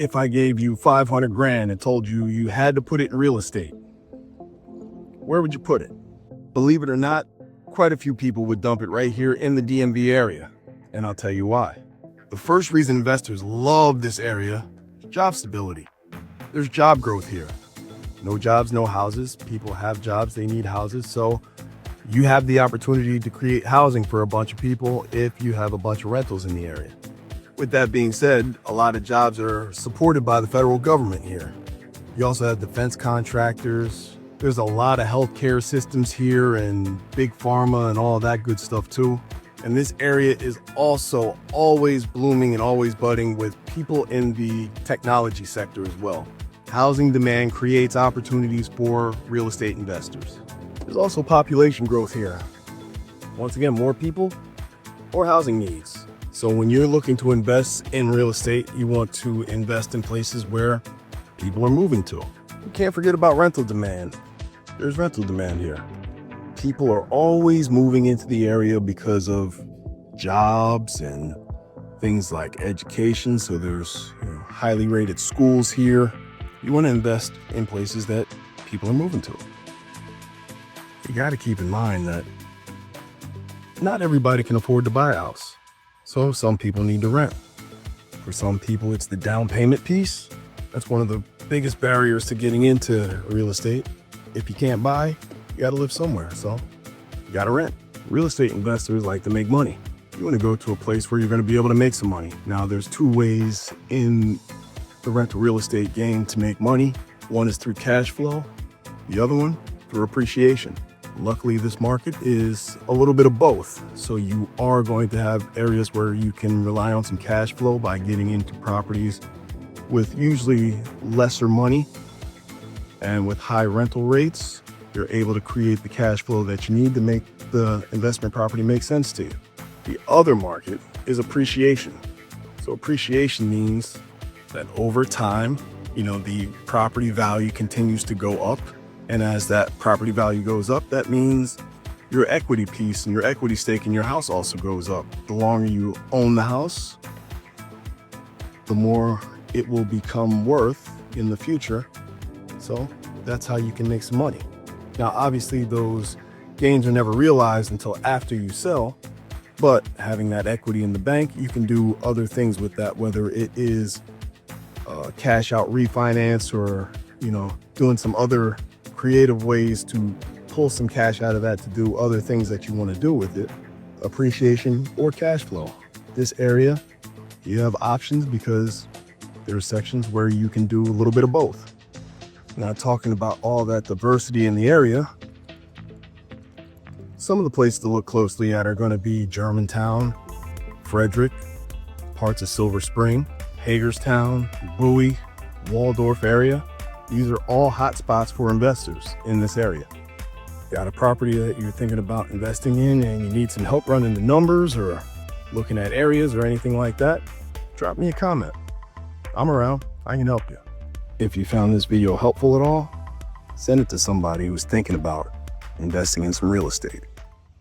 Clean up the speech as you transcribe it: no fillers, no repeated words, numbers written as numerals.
if I gave you 500 grand and told you you had to put it in real estate, where would you put it? Believe it or not, quite a few people would dump it right here in the DMV area, and I'll tell you why. The first reason investors love this area is job stability. There's job growth here. No jobs, no houses. People have jobs, they need houses, so you have the opportunity to create housing for a bunch of people if you have a bunch of rentals in the area. With that being said, a lot of jobs are supported by the federal government here. You also have defense contractors. There's a lot of healthcare systems here and big pharma and all that good stuff too. And this area is also always blooming and always budding with people in the technology sector as well. Housing demand creates opportunities for real estate investors. There's also population growth here. Once again, more people, more housing needs. So when you're looking to invest in real estate, you want to invest in places where people are moving to. You can't forget about rental demand. There's rental demand here. People are always moving into the area because of jobs and things like education. So there's highly rated schools here. You want to invest in places that people are moving to. You got to keep in mind that not everybody can afford to buy a house. So some people need to rent. For some people, it's the down payment piece. That's one of the biggest barriers to getting into real estate. If you can't buy, you got to live somewhere. So you got to rent. Real estate investors like to make money. You want to go to a place where you're going to be able to make some money. Now, there's two ways in the rental real estate game to make money. One is through cash flow. The other one through appreciation. Luckily, this market is a little bit of both. So you are going to have areas where you can rely on some cash flow by getting into properties with usually lesser money. And with high rental rates, you're able to create the cash flow that you need to make the investment property make sense to you. The other market is appreciation. So appreciation means that over time, the property value continues to go up. And as that property value goes up, that means your equity piece and your equity stake in your house also goes up. The longer you own the house, the more it will become worth in the future. So that's how you can make some money. Now, obviously, those gains are never realized until after you sell. But having that equity in the bank, you can do other things with that, whether it is cash out refinance or, doing some other creative ways to pull some cash out of that to do other things that you want to do with it, appreciation or cash flow. This area, you have options because there are sections where you can do a little bit of both. Now, talking about all that diversity in the area, some of the places to look closely at are going to be Germantown, Frederick, parts of Silver Spring, Hagerstown, Bowie, Waldorf area. These are all hot spots for investors in this area. Got a property that you're thinking about investing in and you need some help running the numbers or looking at areas or anything like that, drop me a comment. I'm around, I can help you. If you found this video helpful at all, send it to somebody who's thinking about investing in some real estate.